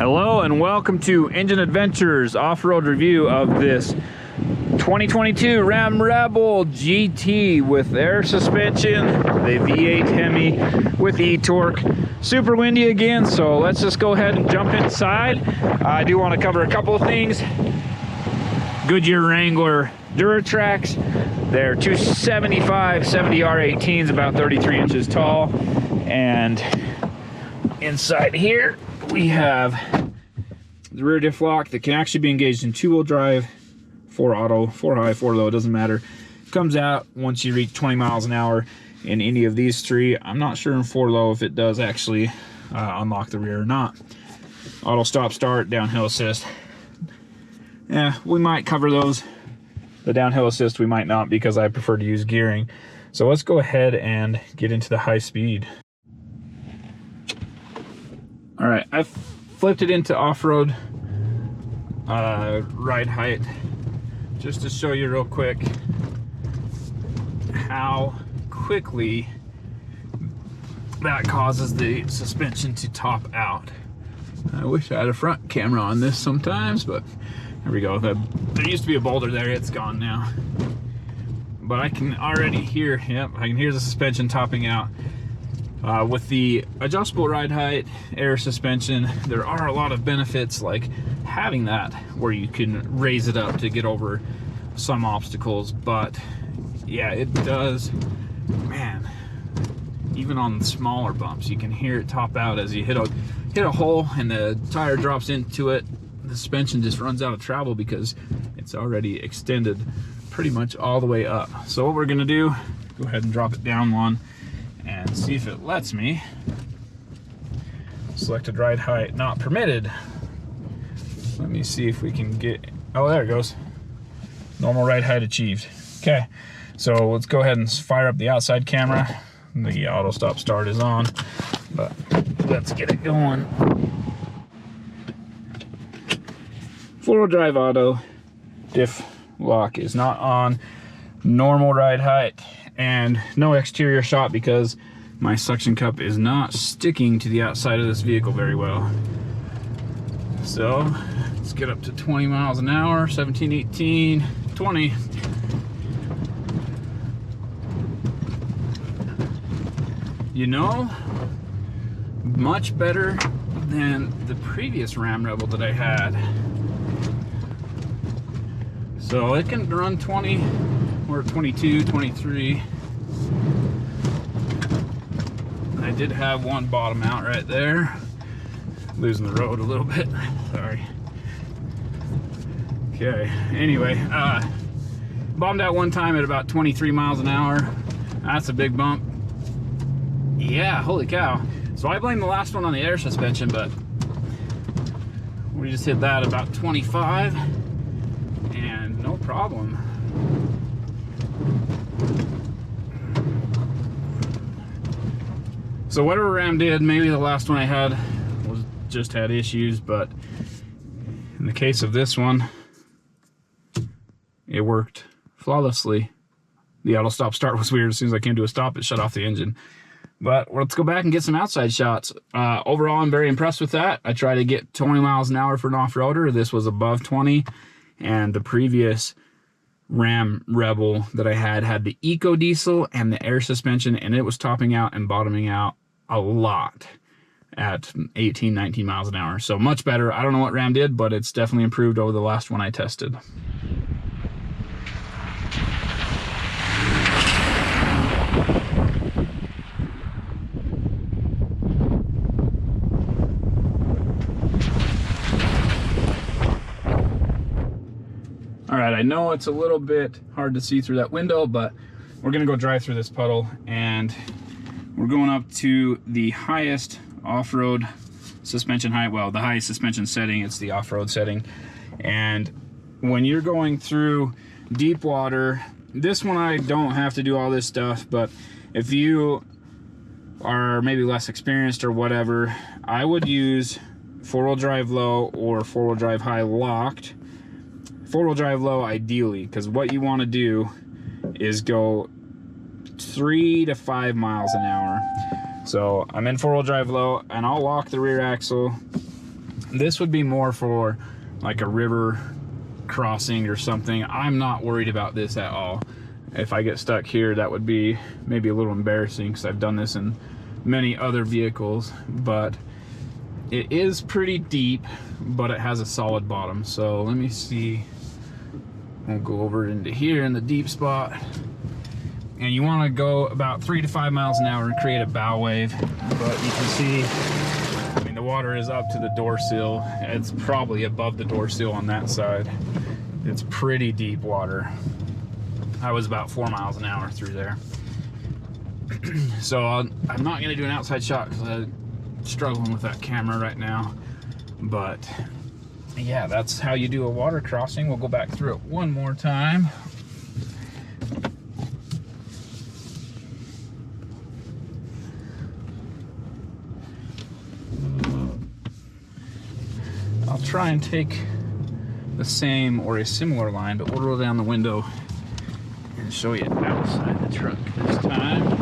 Hello and welcome to Engine Adventures off-road review of this 2022 Ram Rebel GT with air suspension, the V8 Hemi with e-torque. Super windy again, so let's just go ahead and jump inside. I do want to cover a couple of things. Goodyear Wrangler Duratrax. They're 275 70R18s, about 33 inches tall. And inside here we have the rear diff lock that can actually be engaged in 2-wheel drive, 4 auto, 4 high, 4 low, it doesn't matter. Comes out once you reach 20 miles an hour in any of these three. I'm not sure in 4 low if it does actually unlock the rear or not. Auto stop start, downhill assist. Yeah, we might cover those. The downhill assist we might not, because I prefer to use gearing. So let's go ahead and get into the high speed. All right, I've flipped it into off-road ride height just to show you real quick how quickly that causes the suspension to top out. I wish I had a front camera on this sometimes, but there we go. There used to be a boulder there, it's gone now. But I can already hear, yep, I can hear the suspension topping out. With the adjustable ride height, air suspension, there are a lot of benefits, like having that where you can raise it up to get over some obstacles. But yeah, it does, man, even on smaller bumps you can hear it top out as you hit a hole and the tire drops into it. The suspension just runs out of travel because it's already extended pretty much all the way up. So what we're gonna do, go ahead and drop it down one and see if it lets me. Selected ride height not permitted. Let me see if we can get, oh, there it goes. Normal ride height achieved. Okay, so let's go ahead and fire up the outside camera. The auto stop start is on, but let's get it going. 4-wheel drive auto, diff lock is not on, normal ride height, and no exterior shot because my suction cup is not sticking to the outside of this vehicle very well. So let's get up to 20 miles an hour, 17, 18, 20. You know, much better than the previous Ram Rebel that I had. So it can run 20 or 22, 23. I did have one bottom out right there. Losing the road a little bit, sorry. Okay, anyway, bombed out one time at about 23 miles an hour. That's a big bump. Yeah, holy cow. So I blame the last one on the air suspension, but we just hit that about 25 and no problem. So whatever Ram did, maybe the last one I had was just had issues, but in the case of this one, it worked flawlessly. The auto stop start was weird. As soon as I came to a stop, it shut off the engine. But let's go back and get some outside shots. Overall, I'm very impressed with that. I try to get 20 miles an hour for an off-roader. This was above 20, and the previous Ram Rebel that I had the Eco Diesel and the air suspension, and it was topping out and bottoming out a lot at 18, 19 miles an hour. So much better. I don't know what Ram did, but it's definitely improved over the last one I tested. All right, I know it's a little bit hard to see through that window, but we're gonna go drive through this puddle, and we're going up to the highest off-road suspension height. Well, the highest suspension setting, it's the off-road setting. And when you're going through deep water, this one I don't have to do all this stuff, but if you are maybe less experienced or whatever, I would use 4-wheel drive low or 4-wheel drive high locked. 4-wheel drive low ideally, because what you want to do is go 3 to 5 miles an hour. So I'm in 4-wheel drive low, and I'll lock the rear axle This would be more for like a river crossing or something. I'm not worried about this at all. If I get stuck here, that would be maybe a little embarrassing because I've done this in many other vehicles, but it is pretty deep, but it has a solid bottom. So let me see. We'll go over into here in the deep spot. And you want to go about 3 to 5 miles an hour and create a bow wave. But you can see, I mean, the water is up to the door sill. It's probably above the door sill on that side. It's pretty deep water. I was about 4 miles an hour through there. So I'm not going to do an outside shot because I'm struggling with that camera right now. But yeah, that's how you do a water crossing. We'll go back through it one more time. I'll try and take the same or a similar line, but we'll roll down the window and show you outside the truck this time.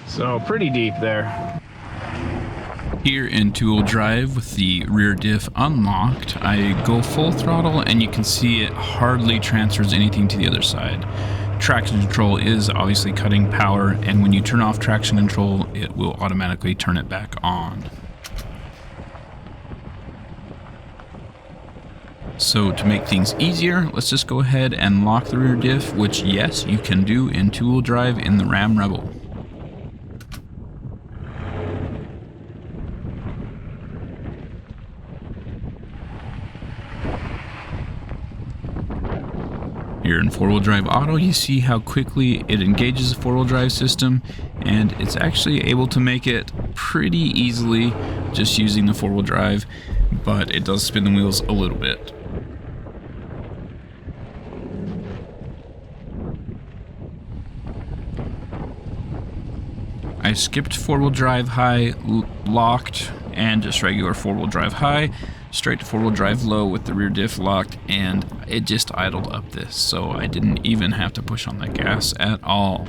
So pretty deep there. Here in two-wheel drive with the rear diff unlocked, I go full throttle and you can see it hardly transfers anything to the other side. Traction control is obviously cutting power, and when you turn off traction control, it will automatically turn it back on. So to make things easier, let's just go ahead and lock the rear diff, which yes, you can do in two-wheel drive in the Ram Rebel. Here in four-wheel drive auto, you see how quickly it engages the four-wheel drive system, and it's actually able to make it pretty easily just using the four-wheel drive, but it does spin the wheels a little bit. I skipped four-wheel drive high, locked, and just regular four-wheel drive high, straight to four-wheel drive low with the rear diff locked, and it just idled up this, so I didn't even have to push on the gas at all.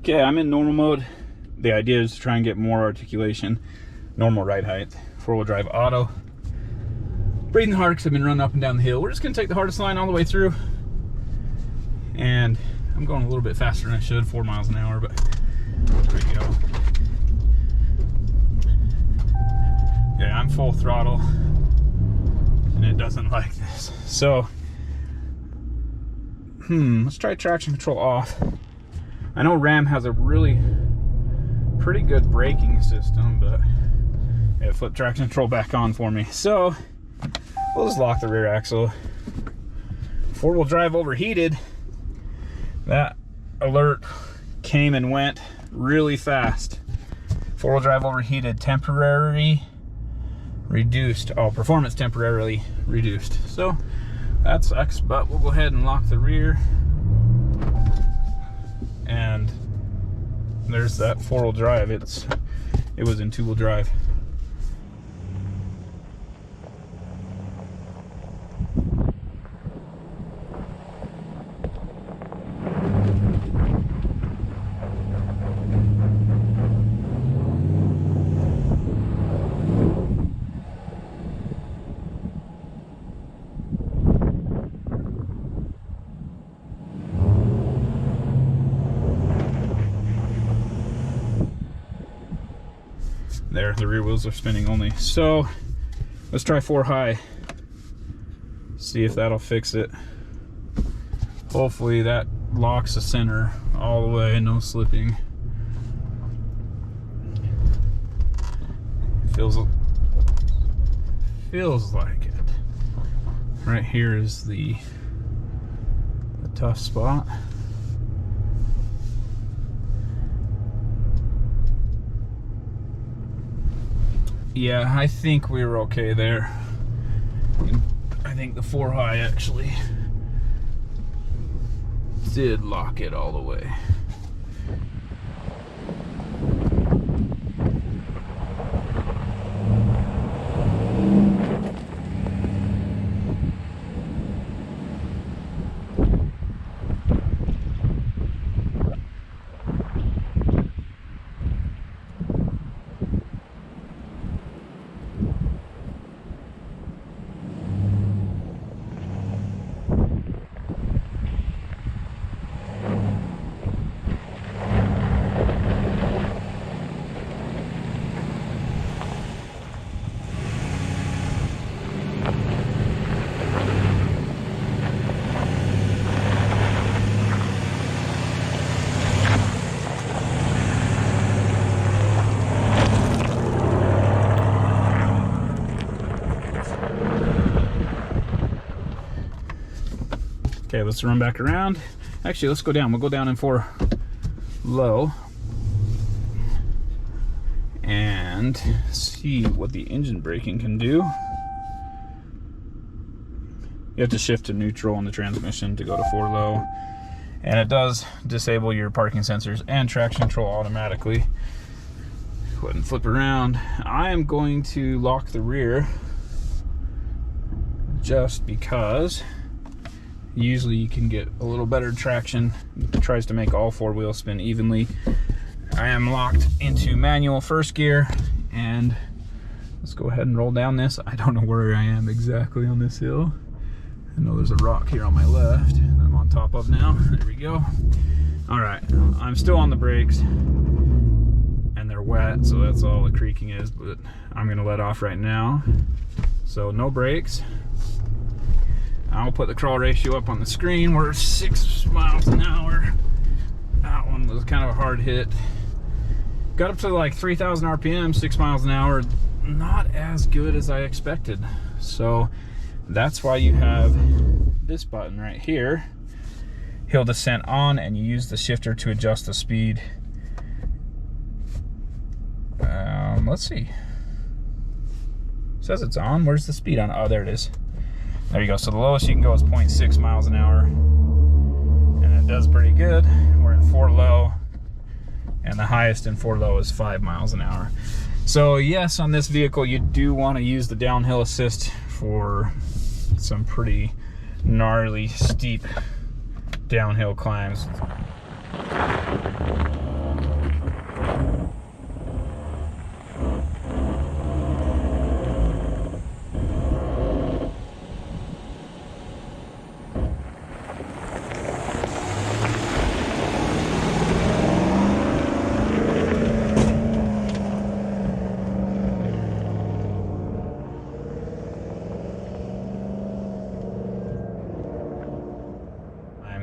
Okay, I'm in normal mode. The idea is to try and get more articulation, normal ride height, four-wheel drive auto. Breathing hard because I've been running up and down the hill. We're just going to take the hardest line all the way through. And I'm going a little bit faster than I should, 4 miles an hour, but there we go. Yeah, I'm full throttle, and it doesn't like this. So, let's try traction control off. I know Ram has a really pretty good braking system, but it flipped traction control back on for me. So, we'll just lock the rear axle. Four-wheel drive overheated. That alert came and went really fast. Four-wheel drive overheated, temporarily reduced. Oh, performance temporarily reduced. So that sucks, but we'll go ahead and lock the rear. And there's that four-wheel drive. It was in two-wheel drive. There, the rear wheels are spinning only. So let's try 4 high. See if that'll fix it. Hopefully that locks the center all the way, no slipping. Feels like it. Right here is the tough spot. Yeah, I think we were okay there. I think the 4 high actually did lock it all the way. Okay, let's run back around. Actually, let's go down. We'll go down in 4 low and see what the engine braking can do. You have to shift to neutral on the transmission to go to 4 low, and it does disable your parking sensors and traction control automatically. Go ahead and flip around. I am going to lock the rear just because usually you can get a little better traction. It tries to make all 4 wheels spin evenly. I am locked into manual first gear, and let's go ahead and roll down this. I don't know where I am exactly on this hill. I know there's a rock here on my left that I'm on top of now. There we go. All right, I'm still on the brakes and they're wet, so that's all the creaking is, but I'm gonna let off right now. So no brakes. I'll put the crawl ratio up on the screen. We're 6 miles an hour. That one was kind of a hard hit. Got up to like 3,000 RPM, 6 miles an hour. Not as good as I expected. So that's why you have this button right here. Hill descent on, and you use the shifter to adjust the speed. Let's see. It says it's on. Where's the speed on? Oh, there it is. There you go. So the lowest you can go is 0.6 miles an hour, and it does pretty good. We're in 4 low, and the highest in 4 low is 5 miles an hour. So yes, on this vehicle you do want to use the downhill assist for some pretty gnarly, steep downhill climbs.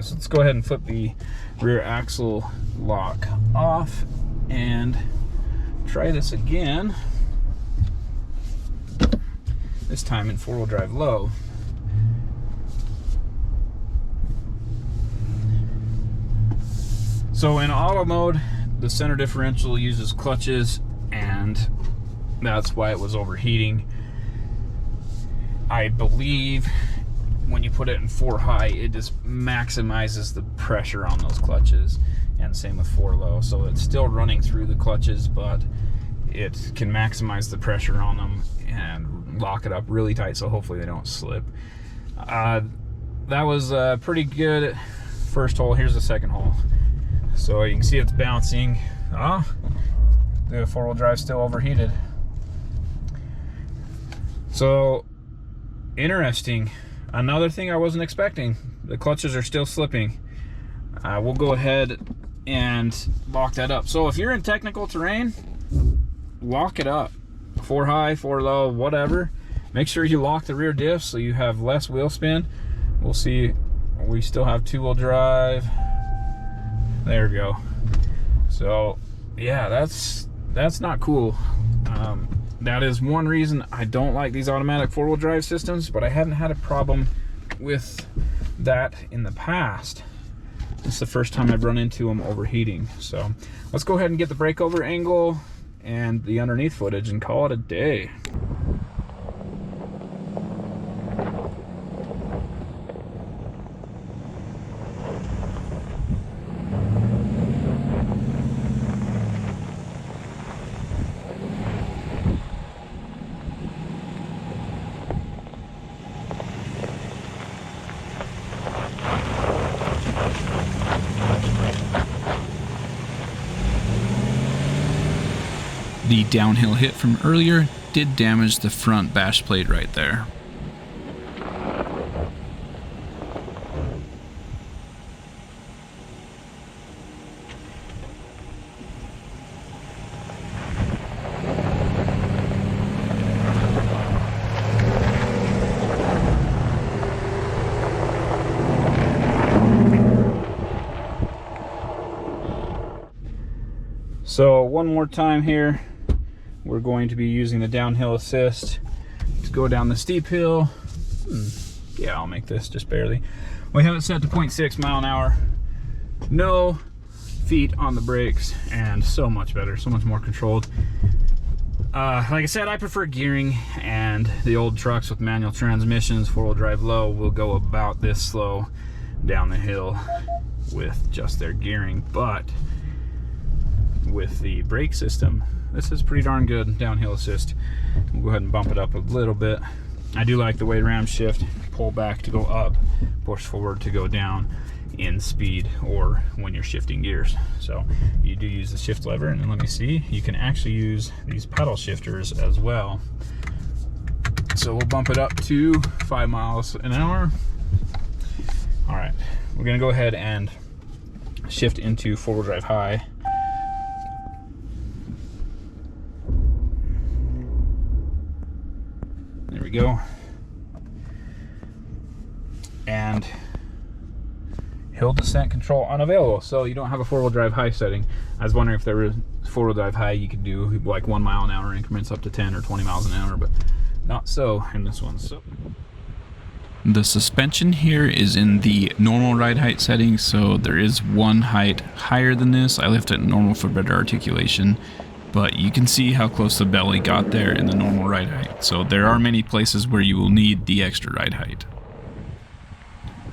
So let's go ahead and flip the rear axle lock off and try this again. This time in 4-wheel drive low. So in auto mode, the center differential uses clutches, and that's why it was overheating. I believe when you put it in 4 high, it just maximizes the pressure on those clutches, and same with 4 low. So it's still running through the clutches, but it can maximize the pressure on them and lock it up really tight, so hopefully they don't slip. That was pretty good first hole. Here's the second hole. So you can see it's bouncing. The 4-wheel drive still overheated. So interesting. Another thing I wasn't expecting, the clutches are still slipping. We'll go ahead and lock that up. So if you're in technical terrain, lock it up. 4 high, 4 low, whatever. Make sure you lock the rear diff so you have less wheel spin. We'll see, we still have 2-wheel drive. There we go. So yeah, that's not cool. That is one reason I don't like these automatic 4-wheel drive systems, but I haven't had a problem with that in the past. It's the first time I've run into them overheating. So let's go ahead and get the breakover angle and the underneath footage and call it a day. The downhill hit from earlier did damage the front bash plate right there. So one more time here, we're going to be using the downhill assist to go down the steep hill. Yeah, I'll make this just barely. We have it set to 0.6 mile an hour. No feet on the brakes, and so much better, so much more controlled. Like I said, I prefer gearing, and the old trucks with manual transmissions, four-wheel drive low, will go about this slow down the hill with just their gearing. But with the brake system, this is pretty darn good downhill assist. We'll go ahead and bump it up a little bit. I do like the way Ram shift, pull back to go up, push forward to go down in speed, or when you're shifting gears. So you do use the shift lever, and let me see, you can actually use these pedal shifters as well. So we'll bump it up to 5 miles an hour. All right, we're gonna go ahead and shift into four-wheel drive high. There we go. And hill descent control unavailable, so you don't have a four-wheel drive high setting. I was wondering if there was four-wheel drive high you could do like 1 mile an hour increments up to 10 or 20 miles an hour, but not so in this one. So the suspension here is in the normal ride height setting, so there is one height higher than this. I left it normal for better articulation, but you can see how close the belly got there in the normal ride height. So there are many places where you will need the extra ride height.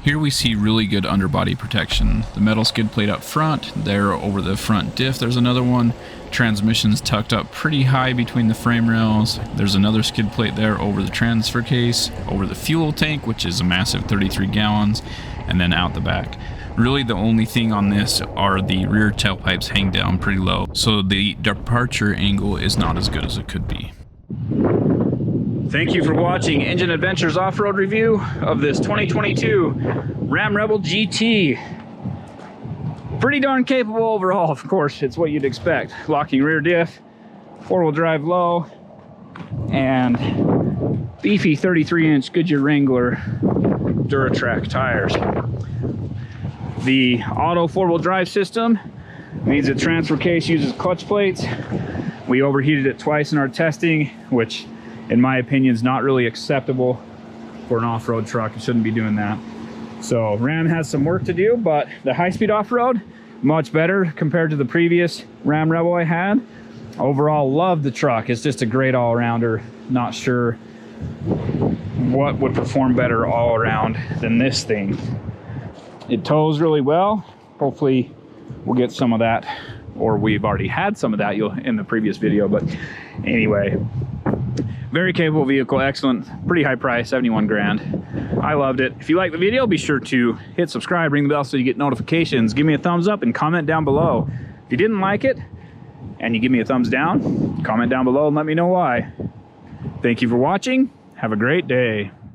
Here we see really good underbody protection. The metal skid plate up front, there over the front diff there's another one. Transmission's tucked up pretty high between the frame rails. There's another skid plate there over the transfer case, over the fuel tank, which is a massive 33 gallons, and then out the back. Really the only thing on this are the rear tailpipes hang down pretty low, so the departure angle is not as good as it could be. thank you for watching Engine Adventures off-road review of this 2022 Ram Rebel GT. Pretty darn capable overall, of course, it's what you'd expect. Locking rear diff, four-wheel drive low, and beefy 33-inch Goodyear Wrangler Duratrack tires. The auto four-wheel drive system means the transfer case uses clutch plates. We overheated it twice in our testing, which in my opinion is not really acceptable for an off-road truck. It shouldn't be doing that. So Ram has some work to do, but the high-speed off-road, much better compared to the previous Ram Rebel I had. Overall, love the truck. It's just a great all-arounder. Not sure what would perform better all around than this thing. It tows really well. Hopefully we'll get some of that, or we've already had some of that in the previous video. But anyway, very capable vehicle, excellent, pretty high price, 71 grand. I loved it. If you like the video, be sure to hit subscribe, ring the bell so you get notifications. Give me a thumbs up and comment down below. If you didn't like it and you give me a thumbs down, comment down below and let me know why. Thank you for watching. Have a great day.